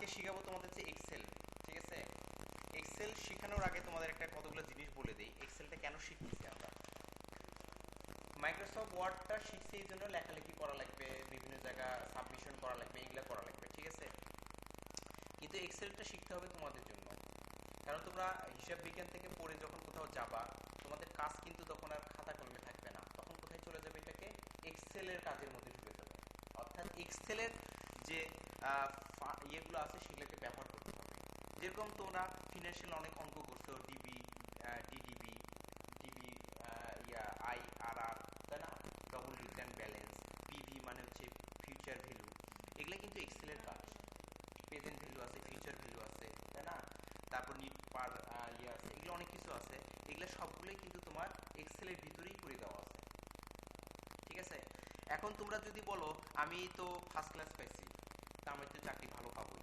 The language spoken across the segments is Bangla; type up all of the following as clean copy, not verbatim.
আজকে শিখাবো তোমাদের হচ্ছে এক্সেল। ঠিক আছে, এক্সেল শেখানোর আগে তোমাদের একটা কতগুলো জিনিস বলে দিই। এক্সেলটা কেন শিখতেছি আমরা? মাইক্রোসফট ওয়ার্ডটা শিখছি এই জন্য লেখালেখি করা লাগবে, বিভিন্ন জায়গা সাবমিশন করা লাগবে, এগুলো করা লাগবে। ঠিক আছে, কিন্তু এক্সেলটা শিখতে হবে তোমাদের জন্য, কারণ তোমরা হিসাব বিজ্ঞান থেকে পড়ে যখন কোথাও যাবা, তোমাদের কাজ কিন্তু তখন আর খাতা কলমে থাকবে না, তখন কোথায় চলে যাবে? এটাকে এক্সেলের কাজের মধ্যে ঢুকে যাবে। অর্থাৎ এক্সেলের যে ইয়েগুলো আছে সেগুলোকে ব্যবহার করতে হবে। যেরকম তোমরা ফিনান্সিয়াল অনেক অঙ্ক করছো, ডিবি, ডিডিবি, ডিবি, আই আর আর, তাই না? ডবল রিটার্ন ব্যালেন্স, পিভি মানে হচ্ছে ফিউচার ভ্যালু, এগুলো কিন্তু এক্সেলের কাজ। প্রেজেন্ট ভ্যালু আছে, ফিউচার ভ্যালু আছে, তাই না? তারপর নিট পার আছে, এগুলো অনেক কিছু আছে। এগুলো সবগুলোই কিন্তু তোমার এক্সেলের ভিতরেই করে দেওয়া আছে। ঠিক আছে, এখন তোমরা যদি বলো আমি তো ফার্স্ট ক্লাস পাইছি, তা আমি তো চাকরি ভালো পাবোই।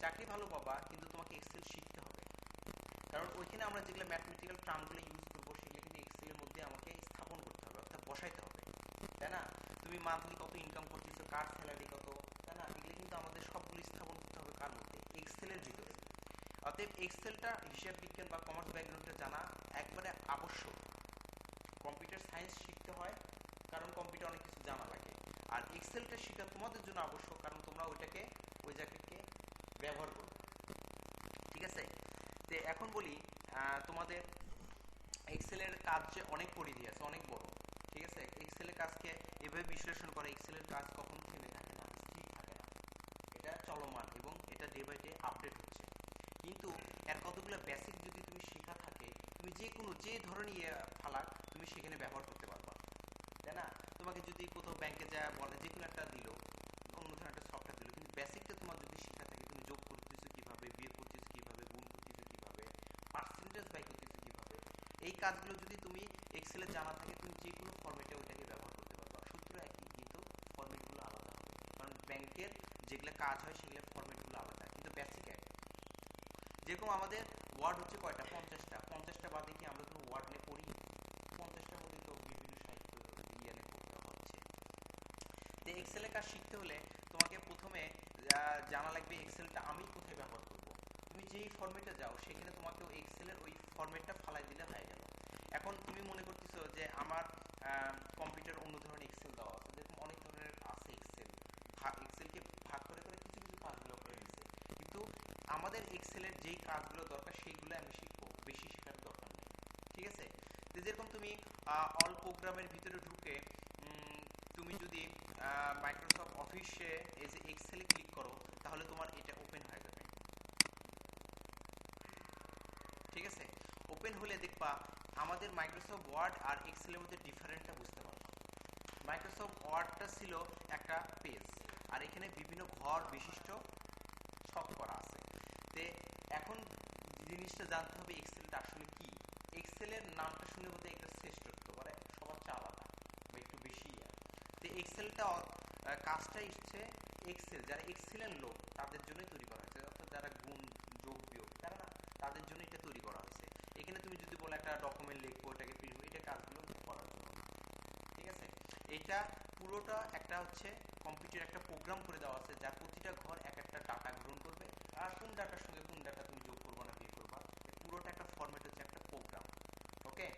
চাকরি ভালো পাবা, কিন্তু তোমাকে এক্সেল শিখতে হবে, কারণ ওইখানে আমরা যেগুলো ম্যাথমেটিক্যাল টার্মগুলো ইউজ করবো সেগুলো কিন্তু এক্সেলের মধ্যে আমাকে স্থাপন করতে হবে, অর্থাৎ বসাইতে হবে, তাই না? তুমি মান্থলি কত ইনকাম করতেছো, কার স্যালারি কত, তাই না? এগুলো কিন্তু আমাদের সবগুলো স্থাপন করতে হবে কার মধ্যে? এক্সেলের ভিতরে। অতএব এক্সেলটা হিসাব বিজ্ঞান বা কমার্স ব্যাকগ্রাউন্ডে জানা একবারে আবশ্যক। কম্পিউটার সায়েন্স শিখতে হয় কারণ কম্পিউটার অনেক কিছু জানা লাগে, আর এক্সেলটা শেখা তোমাদের জন্য আবশ্যক, কারণ তোমরা ওইটাকে ওই জায়গাকে ব্যবহার করবে। ঠিক আছে, তো এখন বলি তোমাদের এক্সেলের কাজ যে অনেক পরিধি আছে, অনেক বড়। ঠিক আছে, এক্সেলের কাজকে এভাবে বিশ্লেষণ করে, এক্সেলের কাজ কখনো থেমে থাকে না, স্থির থাকে না, এটা চলমান এবং এটা ডে বাই ডে আপডেট হচ্ছে। কিন্তু এর কতগুলো বেসিক যদি তুমি শেখা থাকে, তুমি যে কোনো যে ধরনের ফালাক তুমি সেখানে ব্যবহার করতে পারবা, তাই না? তোমাকে যদি কোথাও ব্যাংকে যায় বলে যে কোনো একটা দিল, অন্য ধরনের একটা সফটওয়্যার দিল, কিন্তু বেসিকটা তোমার যদি শেখা থাকে, তুমি যোগ করতেছো কিভাবে, বিয়োগ করতেছো কিভাবে, গুণ করতেছো কিভাবে, পার্সেন্টেজ বাই করতেছো কিভাবে, এই কাজগুলো যদি তুমি এক্সেলে জানা থাকে, তুমি যে কোনো ফরম্যাটে ওইটাকে ব্যবহার করতে পারবা। সূত্র একই, কিন্তু ফরম্যাটগুলো আলাদা হবে, কারণ ব্যাংকের যেগুলো কাজ হয় সেগুলো ফরম্যাটগুলো আলাদা, কিন্তু বেসিক এক। যেরকম আমাদের ওয়ার্ড হচ্ছে কয়টা? 50টা। 50টা বাদে কি আমরা কোনো ওয়ার্ড নিয়ে পড়ি? 50টার মধ্যে তো বিভিন্ন সাহিত্য ইয়ে নিয়ে পড়তে হচ্ছে। তো এক্সেলের কাজ শিখতে হলে তোমাকে প্রথমে জানা লাগবে এক্সেলটা আমি কোথায় ব্যবহার করব। তুমি যেই ফরম্যাটে যাও সেখানে তোমাকে এক্সেলের ওই ফরম্যাটটা ফালাই দিলে হয়ে গেল। এখন তুমি মনে করতেছো যে আমার কম্পিউটার অন্য ধরনের এক্সেল দেওয়া আছে, যেরকম অনেক ধরনের আছে এক্সেল, এক্সেলকে ভাগ করে করে কিছু কিছু কাজগুলো করে নিছে, কিন্তু আমাদের এক্সেলের যেই কাজগুলো দরকার সেইগুলো আমি শিখবো, বেশি শেখার দরকার নেই। ঠিক আছে, তো যেরকম তুমি অল প্রোগ্রামের ভিতরে ঢুকে তুমি যদি মাইক্রোসফট অফিসে এই যে এক্সেলে ক্লিক করো, তাহলে তোমার এটা ওপেন হয়ে যাবে। ঠিক আছে, ওপেন হলে দেখবা আমাদের মাইক্রোসফট ওয়ার্ড আর এক্সেলের মধ্যে ডিফারেন্টটা বুঝতে পারবা। মাইক্রোসফট ওয়ার্ডটা ছিল একটা পেজ, আর এখানে বিভিন্ন ঘর বিশিষ্ট ছক করা আছে। তে এখন জিনিসটা জানতে হবে এক্সেলটা আসলে কি। এক্সেলের নামটা শুনে বোধহয় একটা শ্রেষ্ঠত্ব, মানে সবার চেয়ে আলাদা বা একটু বেশি। তো এক্সেলটা কাজটাই হচ্ছে, এক্সেল যারা এক্সেলেন্ট লোক তাদের জন্যই তৈরি করা হয়েছে, অর্থাৎ যারা গুণ যোগ বিয়োগ তারা না, তাদের জন্য এটা তৈরি করা হয়েছে। এখানে তুমি যদি বলো একটা ডকুমেন্ট লিখবো, এটাকে প্রিন্ট, এটা কাজগুলো করার জন্য। ঠিক আছে, এটা পুরোটা একটা হচ্ছে কম্পিউটার একটা প্রোগ্রাম করে দেওয়া আছে, যার প্রতিটা ঘর এক একটা ডাটা গ্রহণ করবে, আর কোন ডাটার সঙ্গে কোন ডাটা তুমি যোগ করবো না বিয়োগ করবা, পুরোটা একটা ফরম্যাট হচ্ছে একটা প্রোগ্রাম। ওকে,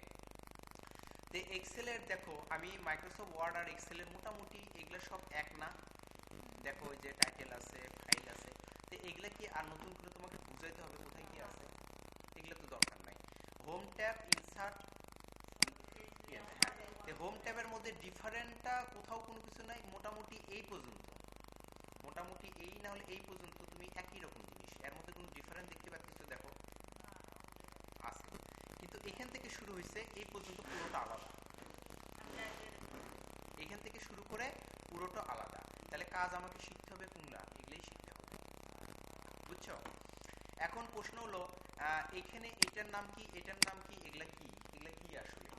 তো এক্সেলের দেখো আমি মাইক্রোসফট ওয়ার্ড আর এক্সেলের মোটামুটি এগুলো সব এক না। দেখো ওই যে টাইটেল আছে, ফাইল আছে, তো এগুলা কি আর নতুন করে তোমাকে বুঝাইতে হবে কোথায় কি আছে? এগুলো তো দরকার নাই। হোম ট্যাব, ইনসার্ট, হ্যাঁ, হোম ট্যাবের মধ্যে ডিফারেন্টটা কোথাও কোনো কিছু নাই, মোটামুটি এই পর্যন্ত, মোটামুটি এই না হলে এই পর্যন্ত তুমি একই রকম জিনিস, এর মধ্যে কোনো ডিফারেন্ট দেখতে পাচ্ছ? দেখো আছে, কিন্তু এখান থেকে শুরু হয়েছে এই পর্যন্ত পুরোটা আলাদা, এখান থেকে শুরু করে পুরোটা আলাদা। তাহলে কাজ আমাকে শিখতে হবে কোনটা? এগুলোই শিখতে হবে, বুঝছো? এখন প্রশ্ন হলো এখানে এটার নাম কি, এটার নাম কি, এগুলা কি, এগুলা কি আসলে?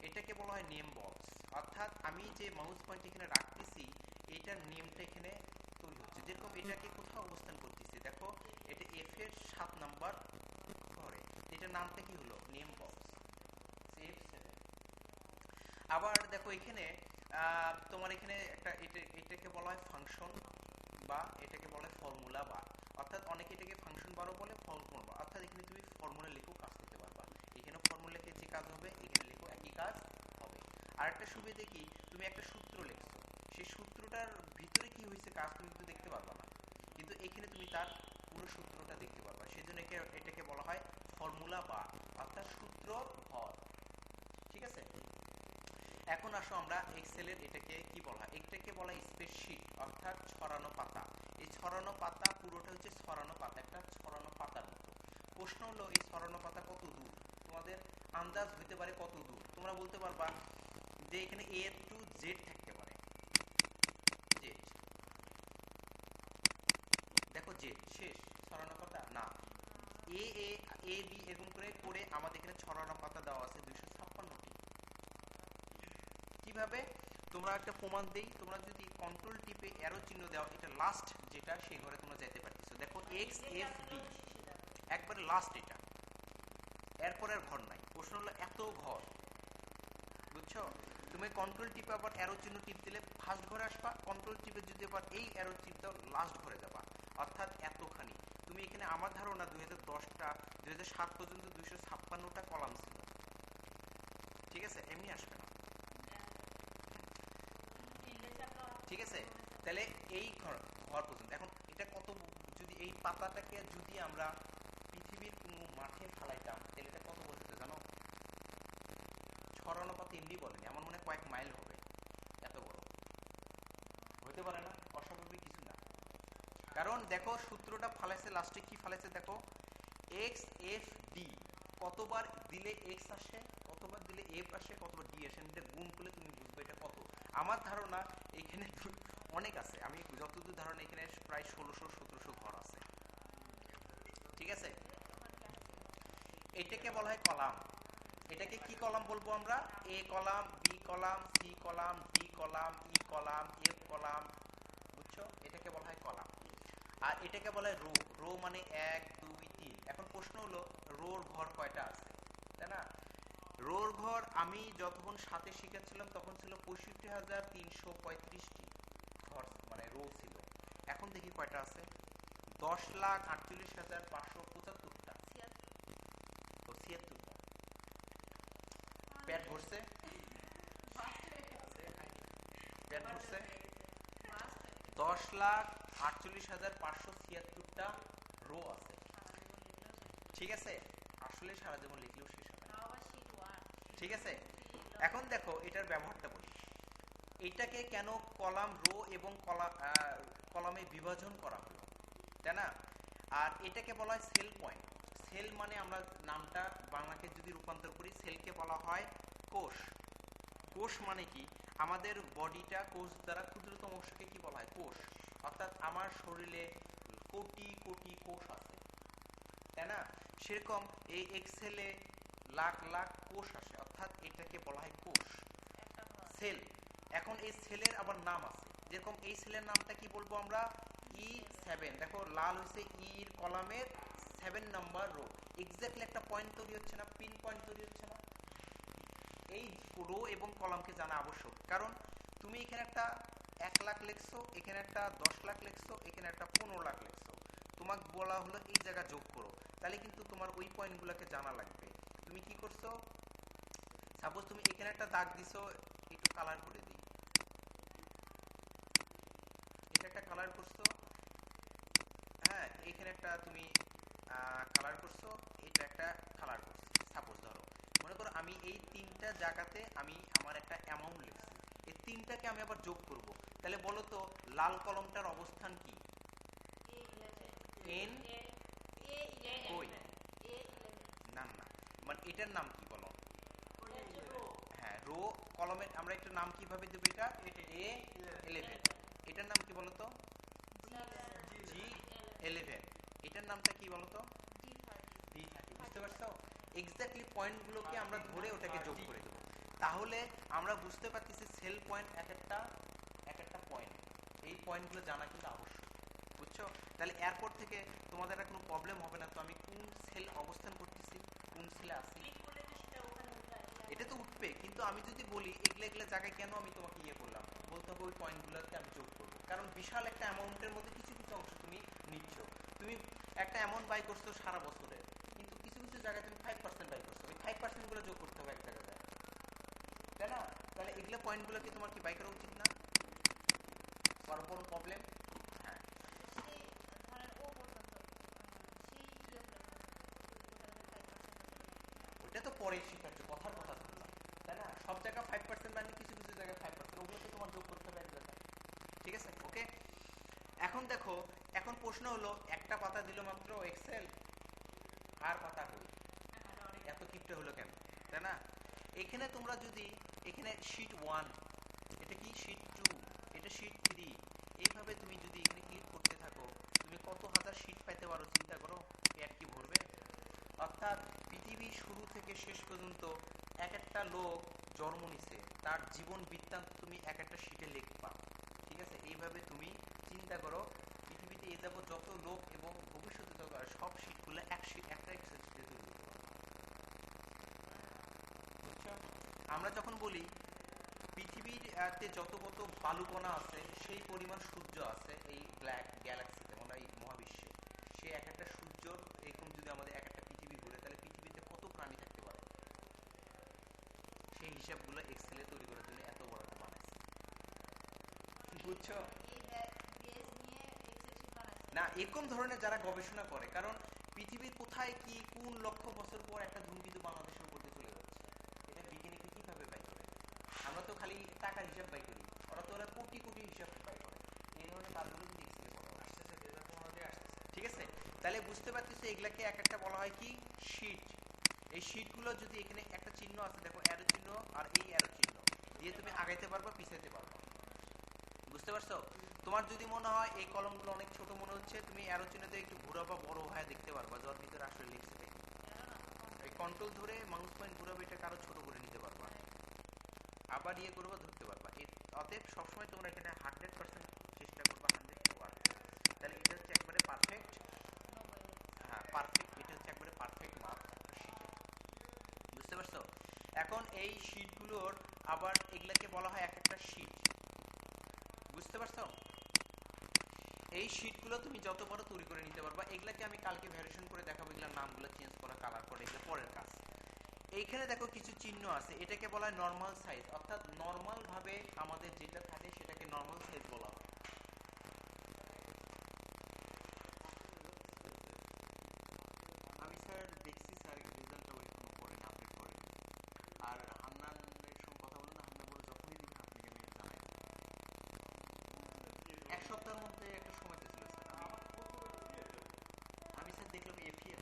এটাকে বলা হয় নেম বক্স, অর্থাৎ আমি যে মাউস পয়েন্ট এখানে রাখতেছি এটার নেমটা এখানে তৈরি হচ্ছে। যেরকম এটাকে কোথাও অবস্থান করতেছি, দেখো এটা এফ এর 7 নাম্বার ঘরে, এটার নামটা কি হলো? Name box, save 7। আবার দেখো এখানে তোমার এখানে একটা এটাকে বলা হয় ফাংশন, বা এটাকে বলা হয় ফর্মুলা বার, অর্থাৎ অনেক অনেকে এটাকে ফাংশন বারও বলে, ফর্মুলা বার, অর্থাৎ এখানে তুমি ফর্মুলা লিখেও কাজ করতে পারবা। এখানে ফর্মুলা লিখে যে কাজ হবে এখানে লিখেও একই কাজ হবে। আর একটা সুবিধা কি, তুমি একটা সূত্র লিখছো, সেই সূত্রটার ভিতরে কি হয়েছে কাজ তুমি কিন্তু দেখতে পারবা না, কিন্তু এখানে তুমি তার পুরো সূত্রটা দেখতে পারবা। সেজন্য এটাকে বলা হয় ফর্মুলা বার, অর্থাৎ সূত্র ভর। ঠিক আছে, এখন আসো আমরা এক্সেলের এটাকে কি বলা হয়, এটাকে বলা হয় স্প্রেডশিট, অর্থাৎ ছড়ানো পাতা। এই ছড়ানো পাতা পুরোটা হচ্ছে ছড়ানো পাতা, একটা ছড়ানো পাতার মতো। প্রশ্ন হলো এই ছড়ানো পাতা কত দূর, তোমাদের আন্দাজ হইতে পারে কত দূর। তোমরা বলতে পারবা যে এখানে এ টু জেড থাকতে পারে, জেড, দেখো জেড শেষ ছড়ানো পাতা না, এ এ এ বি এরকম করে করে আমাদের এখানে ছড়ানো পাতা দেওয়া আছে 256টি। কিভাবে, তোমরা একটা প্রমাণ দেই, তোমরা যদি কন্ট্রোল টিপে অ্যারো চিহ্ন দাও, এটা লাস্ট যেটা সেই ঘরে তোমরা যেতে পারতেছো। দেখো এক্স এফ ডি একবারে লাস্ট, এটা এরপর আর ঘর নাই। প্রশ্ন হলো এত ঘর, বুঝছো? তুমি কন্ট্রোল টিপে আবার অ্যারো চিহ্ন টিপ দিলে ফার্স্ট ঘরে আসবা, কন্ট্রোল টিপে যদি আবার এই অ্যারো টিপ দাও লাস্ট ঘরে যাবা, অর্থাৎ এতখানি। তুমি এখানে, আমার ধারণা 2010টা 2007 পর্যন্ত 256টা কলাম ছিল। ঠিক আছে, এমনি আসবে না। ঠিক আছে, তাহলে এই ঘর পর্যন্ত। এখন এটা কত, যদি এই পাতাটাকে যদি আমরা পৃথিবীর কোনো মাঠে ফেলাইতাম তাহলে এটা কত বড় হতো জানো? ছড়ানো পাতা এমনি বলেনি, আমার মনে হয় কয়েক মাইল হবে, এত বড় হতে পারে না, অস্বাভাবিক কিছু না। কারণ দেখো সূত্রটা ফালাইছে, লাস্টে কি ফালাইছে দেখো, এক্স এফ ডি, কতবার দিলে এক্স আসে, কতবার দিলে এফ আসে, কতবার ডি আসে, এটা গুণ করলে তুমি বুঝবে এটা কত। আমার ধারণা এখানে অনেক আছে, আমি যতদূর ধারণা এখানে প্রায় 1600-1700 ঘর আছে। ঠিক আছে, এটাকে বলা হয় কলাম। এটাকে কি কলাম বলবো আমরা, A column, B column, C column, D column, E column, F column, বুঝছো? এটাকে বলা হয় কলাম। আর এটাকে বলা হয় রো, রো মানে 1 2 3। এখন প্রশ্ন হলো রোর ঘর কয়টা আছে, তাই না? রোর ঘর আমি যতক্ষণ সাথে শিখেছিলাম তখন ছিল 65,335টি ঘর, মানে রো ছিল। এখন দেখি কয়টা আছে, 10,48,575টা, ও 76টা। পেট ভরছে, পেট ভরছে, 10,48,576টা রো আছে। ঠিক আছে, আসলে সারা জীবন লিখলেও শেষ হবে না। ঠিক আছে, এখন দেখো এটার ব্যবহারটা বলি। এটাকে কেন কলাম, রো এবং কলামে বিভাজন করা হলো, তাই না? আর এটাকে বলা হয় সেল পয়েন্ট। সেল মানে আমরা নামটা বাংলাকে যদি রূপান্তর করি, সেলকে বলা হয় কোষ। কোষ মানে কি, আমাদের বডিটা কোষ দ্বারা ক্ষুদ্রতম অংশকে কি বলা হয়, কোষ। অর্থাৎ আমার শরীরে কোটি কোটি কোষ আছে, তাই না? সেরকম এই এক্সেলে লাখ লাখ কোষ আসে, অর্থাৎ এটাকে বলা হয় কোষ, সেল। এখন এই সেলের আবার নাম আছে, যেরকম এই সেলের নামটা কি বলবো আমরা, E7। দেখো লাল হয়েছে ইর কলামের 7 নাম্বার রো। এক্স্যাক্টলি একটা পয়েন্ট তৈরি হচ্ছে না, পিন পয়েন্ট তৈরি হচ্ছে না? এই রো এবং কলামকে জানা আবশ্যক, কারণ তুমি এখানে একটা 1 লাখ লিখছো, এখানে একটা 10 লাখ লিখছো, এখানে একটা 15 লাখ লিখছো, তোমাকে বলা হলো এই জায়গা যোগ করো, তাহলে কিন্তু তোমার ওই পয়েন্টগুলোকে জানা লাগবে। তুমি কি করছো, সাপোজ তুমি এখানে একটা দাগ দিছো, একটু কালার করে দিই, এটা একটা কালার করছো, হ্যাঁ এখানে একটা তুমি কালার করছো, এটা একটা কালার করছো। সাপোজ ধরো, মনে করো আমি এই 3টা জায়গাতে আমি আমার একটা অ্যামাউন্ট লিখছি, এই 3টাকে আমি আবার যোগ করব, তাহলে বলো তো লাল কলমটার অবস্থান কি, এন কই, না না, মানে এটার নাম কি বলো, হ্যাঁ রো। কলমের আমরা একটা নাম কিভাবে দেবো, এটা A11। এটার নাম কি বলতো, G11। এটার নামটা কি বলতো, D30। বুঝতে পারছো? এক্স্যাক্টলি পয়েন্টগুলোকে আমরা ধরে ওটাকে যোগ করে দেবো, তাহলে আমরা বুঝতে পারতেছি সেল পয়েন্ট এক একটা পয়েন্ট। এই পয়েন্টগুলো জানা কিন্তু আবশ্যক, বুঝছো? তাহলে এরপর থেকে তোমাদের আর কোনো প্রবলেম হবে না, তো আমি কোন সেল অবস্থান করতেছি, কোন সেলে আছি, এটা তো উঠবে। কিন্তু আমি যদি বলি এগুলো এগুলো জায়গায় কেন আমি তোমাকে ইয়ে করলাম, বলতে হবে ওই পয়েন্টগুলোতে আমি যোগ করবো, কারণ বিশাল একটা অ্যামাউন্টের মধ্যে কিছু কিছু অংশ তুমি নিচ্ছ। তুমি একটা অ্যামাউন্ট বাই করছো সারা বছরের, কিন্তু কিছু কিছু জায়গায় তুমি 5% বাই করছো, ওই 5% গুলো যোগ করতে হবে এক জায়গায়, তাই না? তাহলে এগুলো পয়েন্টগুলো কি তোমার কি বাই করা উচিত না? বড় বড় প্রবলেম। হ্যাঁ, ওইটা তো পরে শিখাচ্ছ, কথার কথা বললাম, তাই না? সব জায়গায় 5% মানে কিছু কিছু জায়গায় 5%, ওগুলো তো তোমার যোগ করতে হবে এক জায়গায়। ঠিক আছে, ওকে। এখন দেখো, এখন প্রশ্ন হলো একটা পাতা দিল মাত্র এক্সেল, আর পাতা কই? এত কিপটে হলো কেন, তাই না? এখানে তোমরা যদি এখানে শীট 1, এটা কি শীট 2, এটা শীট 3, এইভাবে তুমি যদি এখানে ক্লিক করতে থাকো, তুমি কত হাজার শীট পাইতে পারো চিন্তা করো, পেট কি ভরবে? অর্থাৎ পৃথিবীর শুরু থেকে শেষ পর্যন্ত এক একটা লোক জন্ম নিছে, তার জীবন বৃত্তান্ত তুমি এক একটা শীটে লিখবা। ঠিক আছে, এইভাবে তুমি চিন্তা করো পৃথিবীতে এ যাবত যত লোক এবং ভবিষ্যতে যত সব শীটগুলো একটা এক্সেল শীটে তৈরি করতে পারবা। বুঝছো? আমরা যখন বলি পৃথিবীর যত কত বালুকণা আছে সেই পরিমাণ সূর্য আছে এই ব্ল্যাক গ্যালাক্সিতে, মানে এই মহাবিশ্বে, সে এক একটা সূর্যর এরকম যদি আমাদের এক একটা পৃথিবী ঘুরে, তাহলে পৃথিবীতে কত প্রাণী থাকতে পারে, সেই হিসাবগুলো এক্সেলে তৈরি করার জন্য এত বড় একটা বানাইছে। বুঝছো না? এরকম ধরনের যারা গবেষণা করে, কারণ পৃথিবীর কোথায় কি কোন লক্ষ বছর পর একটা ধূমকেতু বাংলাদেশের উপর দিয়ে চলে যাচ্ছে, এটা বিজ্ঞানীকে কিভাবে বাই করে? আমরা তো খালি টাকার হিসাব বাই করি, ওরা তো ওরা কোটি কোটি হিসাব বাই করে। এই ধরনের কাজগুলো যদি এক্সেলে করা হয়, ঠিক আছে, তাহলে বুঝতে পারতেছি এগুলাকে এক একটা বলা হয় কি শীট। এই শীটগুলো যদি এখানে একটা চিহ্ন আছে, দেখো অ্যারো চিহ্ন, আর এই অ্যারো চিহ্ন দিয়ে তুমি আগাইতে পারবা, পিছাইতে পারবা। বুঝতে পারছো? তোমার যদি মনে হয় এই কলমগুলো অনেক ছোট মনে হচ্ছে, তুমি অ্যারো চিহ্ন দিয়ে একটু ঘুরাবা, বড় হয়ে দেখতে পারবা যার ভিতরে আসলে লিখছে দেখি। এই কন্ট্রোল ধরে মাউস পয়েন্ট ঘুরাবে, এটাকে আরো ছোট করে নিতে পারবা, আবার ইয়ে করবা, ধরতে পারবা। অতএব সবসময় তোমরা এখানে 100% চেষ্টা করবা, 100 ওয়ার্ড। তাহলে এটা হচ্ছে একবারে পারফেক্ট। হ্যাঁ, পারফেক্ট, এটা হচ্ছে একবারে পারফেক্ট মাপ শিটে। বুঝতে পারছো? এখন এই শিটগুলোর আবার এগুলাকে বলা হয় এক একটা শিট। বুঝতে পারছো? এই শিটগুলো তুমি যত বড় তৈরি করে নিতে পারবা। এগুলাকে আমি কালকে ভ্যারিয়েশন করে দেখাবো, এগুলোর নামগুলো চেঞ্জ করা, কালার করা, এগুলো পরের কাজ। এইখানে দেখো কিছু চিহ্ন আছে, এটাকে বলা হয় নর্মাল সাইজ, অর্থাৎ নর্মাল ভাবে আমাদের যেটা থাকে সেটাকে নর্মাল সাইজ বলা হয়। আমি স্যার দেখছি স্যার রেজাল্টটা ওইরকম করেন, আপডেট করেন। আর হান্নানের সঙ্গে কথা বলুন, হান্নান বলে যখনই দিবেন আপনাকে আমি জানাই। এক সপ্তাহের মধ্যে একটা সময় ছিল স্যার। আমি স্যার দেখলাম এফিএফ,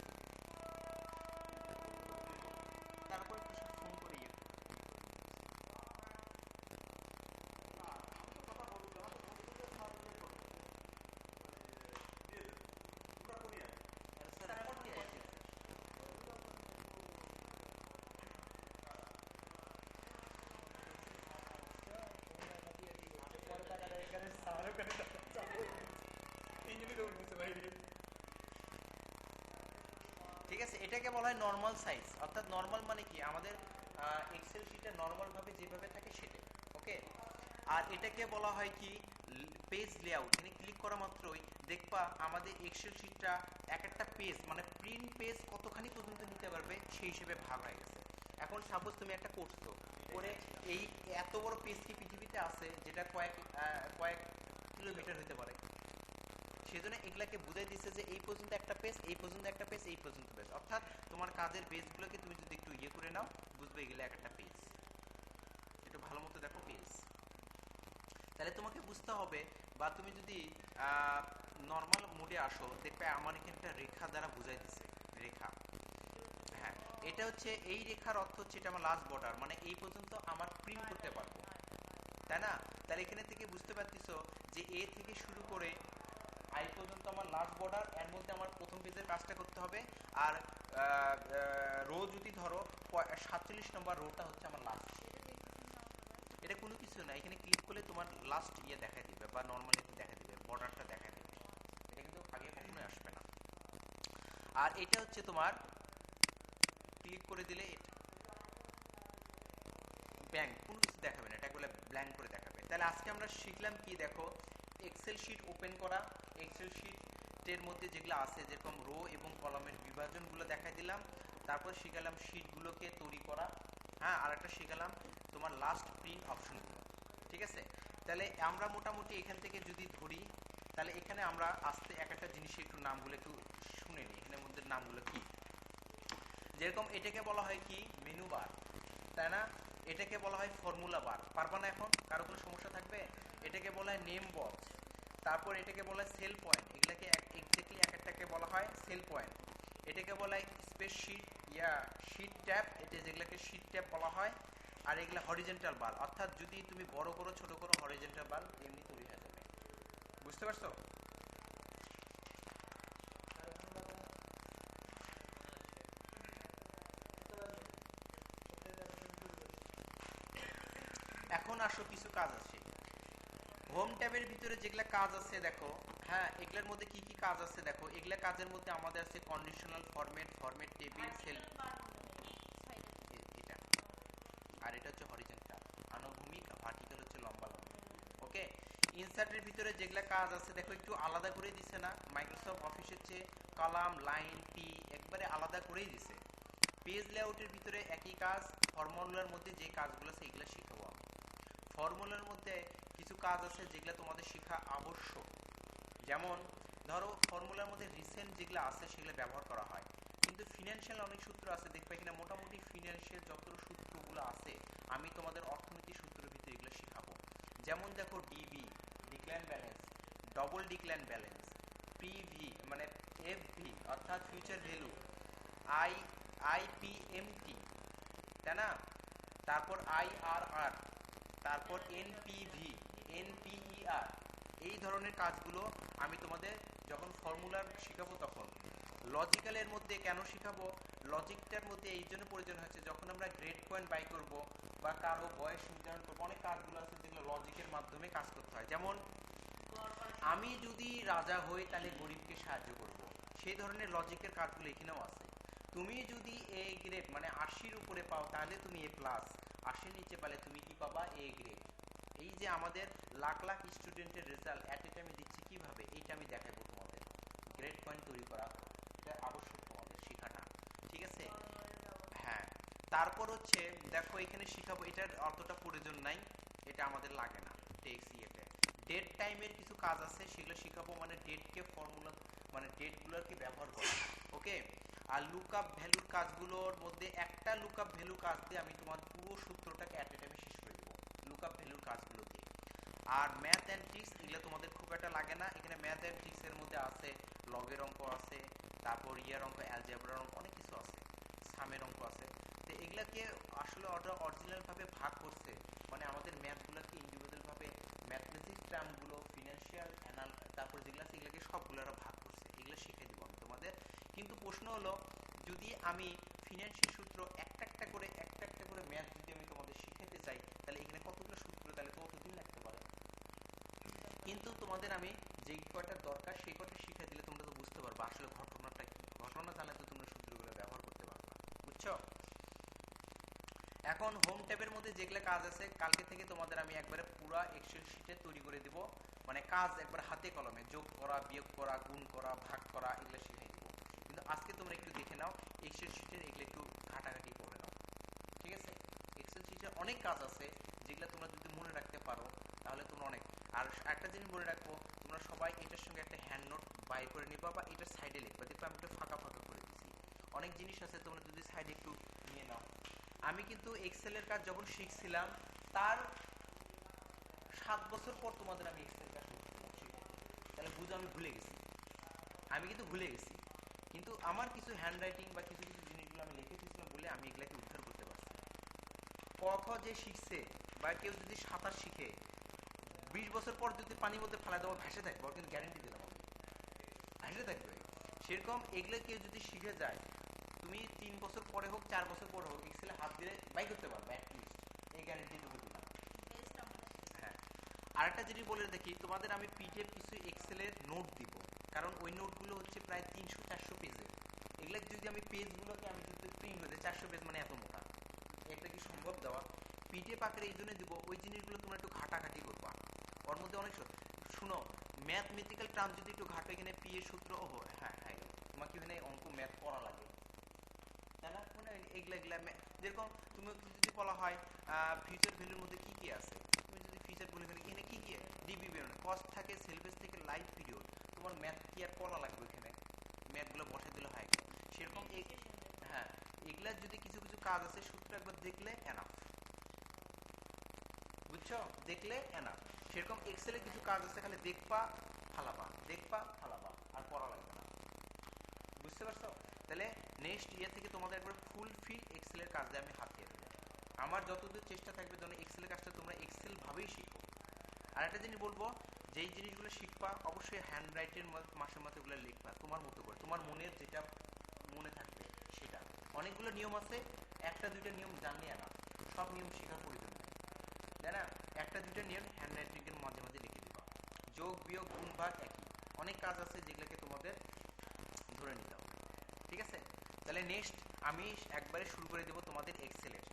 তারপর একটু স্যার ফোন করে ইয়ে স্যার পড়তে আছে। ঠিক আছে, এটাকে বলা হয় নর্মাল সাইজ, অর্থাৎ নর্মাল মানে কি আমাদের এক্সেল শিটে নর্মাল ভাবে যেভাবে থাকে সেটা। ওকে। আর এটাকে বলা হয় কি পেজ লেআউট। এখানে ক্লিক করা মাত্রই দেখবা আমাদের এক্সেল শিটটা এক একটা পেজ, মানে প্রিন্ট পেজ কতখানি পর্যন্ত নিতে পারবে সেই হিসেবে ভাগ হয়ে গেছে। এখন সাপোজ তুমি একটা করছো করে, এই এত বড় পেজ কি পৃথিবীতে আছে যেটা কয়েক কয়েক কিলোমিটার হতে পারে? সেজন্য এগুলাকে বুঝাই দিচ্ছে যে এই পর্যন্ত একটা পেজ, এই পর্যন্ত একটা পেজ, এই পর্যন্ত পেজ, অর্থাৎ তোমার কাজের পেজগুলোকে তুমি যদি একটু ইয়ে করে নাও, বুঝবে এগুলো এক একটা পেজ। একটু ভালো মতো দেখো পেজ, তাহলে তোমাকে বুঝতে হবে। বা তুমি যদি নর্মাল মোডে আসো, দেখবে আমার এখানে একটা রেখা দ্বারা বুঝাই দিচ্ছে, রেখা। হ্যাঁ, এটা হচ্ছে এই রেখার অর্থ হচ্ছে এটা আমার লাস্ট বর্ডার, মানে এই পর্যন্ত আমার প্রিন্ট করতে পারবো, তাই না? তাহলে এখানে থেকে বুঝতে পারতেছো যে এ থেকে শুরু করে আই পর্যন্ত আমার লাস্ট বর্ডার, এর মধ্যে আমার প্রথম পেজের কাজটা করতে হবে। আর রো যদি ধরো 47 নম্বর রোটা হচ্ছে আমার লাস্ট। এটা কোনো কিছু না, এখানে ক্লিক করলে তোমার লাস্ট ইয়ে দেখা দিবে, বা নর্মালি দেখা দিবে, বর্ডারটা দেখা দিবে। এটা কিন্তু আগে কখনোই আসবে না। আর এটা হচ্ছে তোমার ক্লিক করে দিলে ব্ল্যাঙ্ক, কোনো কিছু দেখাবে না, এটা বলে ব্ল্যাঙ্ক করে দেখাবে। তাহলে আজকে আমরা শিখলাম কি দেখো, এক্সেল শিট ওপেন করা, এক্সেল শিট লিস্টের মধ্যে যেগুলো আছে যেরকম রো এবং কলামের বিভাজনগুলো দেখাই দিলাম, তারপর শিখালাম শিটগুলোকে তৈরি করা, হ্যাঁ, আর একটা শিখালাম তোমার লাস্ট প্রিন্ট অপশনগুলো। ঠিক আছে, তাহলে আমরা মোটামুটি এখান থেকে যদি ধরি, তাহলে এখানে আমরা আস্তে এক একটা জিনিসের একটু নামগুলো একটু শুনে নিই, এখানের মধ্যে নামগুলো কি। যেরকম এটাকে বলা হয় কি মেনু বার, তাই না? এটাকে বলা হয় ফর্মুলা বার, পারবা না এখন? কারো কোনো সমস্যা থাকবে? এটাকে বলা হয় নেম বক্স, তারপর এটাকে বলা হয় সেল পয়েন্ট, এগুলাকে এক্স্যাক্টলি এক একটাকে বলা হয় সেল পয়েন্ট। এটাকে বলা হয় স্প্রেডশিট শিট ট্যাব, এটা যেগুলোকে শিট ট্যাব বলা হয়। আর এগুলা হরিজেন্টাল বার, অর্থাৎ যদি তুমি বড় করো ছোট করো হরিজেন্টাল বার এমনি তৈরি হয়ে যাবে। বুঝতে পারছো? এখন আসো কিছু কাজ আছে হোম ট্যাবের ভিতরে, যেগুলা কাজ আছে দেখো, হ্যাঁ, এগুলোর মধ্যে কি কি কাজ আছে দেখো। এগুলা কাজের মধ্যে আমাদের আছে conditional format, format table, cell, এটা, আর এটা হচ্ছে হরিজন্টাল আনুভূমিক, ভার্টিক্যাল হচ্ছে লম্বা লম্বা। ওকে, ইনসার্টের ভিতরে যেগুলা কাজ আছে দেখো একটু আলাদা করে দিছে না, মাইক্রোসফট অফিসের চেয়ে কলাম, লাইন, টি একবারে আলাদা করেই দিছে। পেজ লেআউটের ভিতরে একই কাজ, ফর্মুলার মধ্যে যে কাজগুলো আছে এগুলো শিখাবো আমি। ফর্মুলার মধ্যে কিছু কাজ আছে যেগুলো তোমাদের শেখা আবশ্যক, যেমন ধরো ফর্মুলার মধ্যে রিসেন্ট যেগুলো আছে সেগুলো ব্যবহার করা হয়, কিন্তু ফিনান্সিয়াল অনেক সূত্র আছে দেখবে কিনা, মোটামুটি ফিনান্সিয়াল যত সূত্রগুলো আছে আমি তোমাদের অর্থনীতি সূত্রের ভিতরে এগুলো শেখাবো। যেমন দেখো DB, decline balance, double decline balance, PV মানে এফভি অর্থাৎ ফিউচার ভ্যালু, আই আইপিএমটি, তাই না? তারপর আইআরআর, তারপর এনপিভি, এনপিইআর, এই ধরনের কাজগুলো আমি তোমাদের যখন ফর্মুলার শিখাবো তখন। লজিক্যালের মধ্যে কেন শিখাবো, লজিকটার মধ্যে এই জন্য প্রয়োজন হচ্ছে যখন আমরা গ্রেড পয়েন্ট বাই করব বা কারো বয়স নির্ধারণ করবো, অনেক কাজগুলো আছে যেগুলো লজিকের মাধ্যমে কাজ করতে হয়। যেমন আমি যদি রাজা হই তাহলে গরিবকে সাহায্য করব, সেই ধরনের লজিকের কাজগুলো এখানেও আছে। তুমি যদি এ গ্রেড মানে 80-র উপরে পাও তাহলে তুমি এ প্লাস, 80-র নিচে পেলে তুমি কি পাবা, এ গ্রেড। এই যে আমাদের লাখ লাখ স্টুডেন্টের রেজাল্ট এট এ টাইমে দিচ্ছে কিভাবে, এইটা আমি দেখাবো তোমাদের। গ্রেড পয়েন্ট তৈরি করা এটা আবশ্যক তোমাদের শেখাটা, ঠিক আছে? হ্যাঁ, তারপর হচ্ছে দেখো এখানে শিখাবো, এটার অতটা প্রয়োজন নাই, এটা আমাদের লাগে না টেক্সট ইয়েতে। ডেট টাইমের কিছু কাজ আছে সেগুলো শিখাবো, মানে ডেটকে ফর্মুলা মানে ডেটগুলোকে ব্যবহার করা। ওকে, আর লুকআপ ভ্যালুর কাজগুলোর মধ্যে একটা লুকআপ ভ্যালু কাজ দিয়ে আমি তোমার পুরো সূত্রটাকে অ্যাট এ টাইমে শেষ করে দেবো লুকআপ ভ্যালুর কাজগুলো দিয়ে। আর ম্যাথ অ্যান্ড ট্রিক্স এগুলো তোমাদের খুব একটা লাগে না, এখানে ম্যাথ অ্যান্ড ট্রিক্স এর মধ্যে আছে লগের অঙ্ক আছে, তারপর ইয়ার অঙ্ক, অ্যালজেব্রার অঙ্ক, অনেক কিছু আছে, সামের অঙ্ক আছে। তো এগুলাকে আসলে ওটা অরিজিনাল ভাবে ভাগ করছে, মানে আমাদের ম্যাথগুলোকে ইন্ডিভিজুয়াল ভাবে ম্যাথমেটিক্স টার্মগুলো, ফিনান্সিয়াল অ্যানাল, তারপর যেগুলো আছে এগুলোকে সবগুলো ভাগ করছে, এগুলো শিখে দিব আমি তোমাদের। কিন্তু প্রশ্ন হলো যদি আমি ফিনান্সিয়াল সূত্র একটা একটা করে ম্যাথ যদি আমি তোমাদের শিখাতে চাই তাহলে এখানে কতগুলো সূত্র, তাহলে কতদিন লাগতে পারে। কিন্তু তোমাদের আমি যেই কয়টা দরকার সেই কয়টা শিখে দিলে তোমরা তো বুঝতে পারবে আসলে ঘটনাটা কি, ঘটনা জানলে তো তোমরা সূত্রগুলো ব্যবহার করতে পারবে, বুঝছো? এখন হোম ট্যাবের মধ্যে যেগুলো কাজ আছে কালকে থেকে তোমাদের আমি একবারে পুরো এক্সেল শিটে তৈরি করে দিব, মানে কাজ একবার হাতে কলমে যোগ করা, বিয়োগ করা, গুণ করা, ভাগ করা, এগুলো শিখিয়ে দিব। কিন্তু আজকে তোমরা একটু দেখে নাও এক্সেল শিটের এগুলো একটু ঘাটাঘাটি করে নাও, ঠিক আছে? এক্সেল শিটে অনেক কাজ আছে যেগুলো তোমরা যদি মনে রাখতে পারো তাহলে তোমরা অনেক। আর একটা জিনিস মনে রাখবো, তোমরা সবাই এটার সঙ্গে একটা হ্যান্ড নোট বাই করে নিবা বা এটার সাইডে লিখবা, দেখবে আমি একটু ফাঁকা ফাঁকা করে দিচ্ছি, অনেক জিনিস আছে তোমরা যদি সাইডে একটু নিয়ে নাও। আমি কিন্তু এক্সেলের কাজ যখন শিখছিলাম তার 7 বছর পর তোমাদের আমি এক্সেল কাজ শিখছি, তাহলে বুঝো আমি ভুলে গেছি, আমি কিন্তু ভুলে গেছি, কিন্তু আমার কিছু হ্যান্ড রাইটিং বা কিছু কিছু জিনিসগুলো আমি লিখে দিয়েছিলাম বলে আমি এগুলাকে উদ্ধার করতে পারছি। ক খ যে শিখছে বা কেউ যদি সাঁতার শিখে 20 বছর পর যদি পানির মধ্যে ফেলা দেওয়া ভেসে থাকবে, ওর কিন্তু গ্যারেন্টি দিলাম আমি ভেসে থাকবে। সেরকম এগুলো কেউ যদি শিখে যায় তুমি 3 বছর পরে হোক 4 বছর পরে হোক এক্সেলে হাত দিলে বাই করতে পারবে অ্যাটলিস্ট, এই গ্যারেন্টি তুমি দিলাম। হ্যাঁ, আরেকটা জিনিস বলে দেখি তোমাদের আমি পিডিএফ কিছু এক্সেলের নোট দিব, কারণ ওই নোটগুলো হচ্ছে প্রায় 300-400 পেজের, এগুলো যদি আমি পেজগুলোকে আমি যদি প্রিন্ট হয়ে 400 পেজ মানে এত মোটা, এটা কি সম্ভব দেওয়া? পিডিএফ আকারে এই জন্য দিব ওই জিনিসগুলো তোমরা একটু ঘাটাঘাটি করবা, ওর মধ্যে অনেক শুনো ম্যাথমেটিক্যাল টার্ম যদি একটু ঘাটো, এখানে পি এর সূত্র, ওহো হ্যাঁ হ্যাঁ, তোমাকে এখানে অঙ্ক ম্যাথ পড়া লাগে, তাই না? মানে এগুলা যেরকম তুমি যদি বলা হয় ফিউচার ভ্যালুর মধ্যে কি কি আছে, তুমি যদি ফিউচার ভ্যালু এখানে কি কি ডিবি বেরোনো কস্ট থাকে, সেলভেজ থেকে লাইফ পিরিয়ড, তোমার ম্যাথ কি আর পড়া লাগবে ওখানে, ম্যাথগুলো বসে দিলে হয়। সেরকম হ্যাঁ, এগুলা যদি কিছু কিছু কাজ আছে সূত্র একবার দেখলে এনাফ, বুঝছো, দেখলে এনাফ। সেরকম এক্সেলে কিছু কাজ আছে খালি দেখবা ফালাবা, দেখবা ফালাবা, আর পড়া লাগবে না, বুঝতে পারছো? তাহলে নেক্সট ইয়ার থেকে তোমাদের একবার ফুল ফিল এক্সেলের কাজ দিয়ে আমি হাতিয়ে দেবো। আমার যতদূর চেষ্টা থাকবে যেন এক্সেলের কাজটা তোমরা এক্সেল ভাবেই শিখো। আর একটা জিনিস বলবো, যেই জিনিসগুলো শিখবা অবশ্যই হ্যান্ড রাইটের মাসে মাসে ওগুলো লিখবা তোমার মতো করে, তোমার মনের যেটা মনে থাকবে সেটা। অনেকগুলো নিয়ম আছে, একটা দুইটা নিয়ম জানলে না, সব নিয়ম শেখার প্রয়োজন নেই, তাই না? একটা দুইটা নিয়ম হ্যান্ড রাইটিং এর মাঝে মাঝে লিখে দিবা। যোগ বিয়োগ গুণ ভাগ একই, অনেক কাজ আছে যেগুলোকে তোমাদের ধরে নিতে হবে, ঠিক আছে? তাহলে নেক্সট আমি একবারে শুরু করে দেবো তোমাদের এক্সেলের,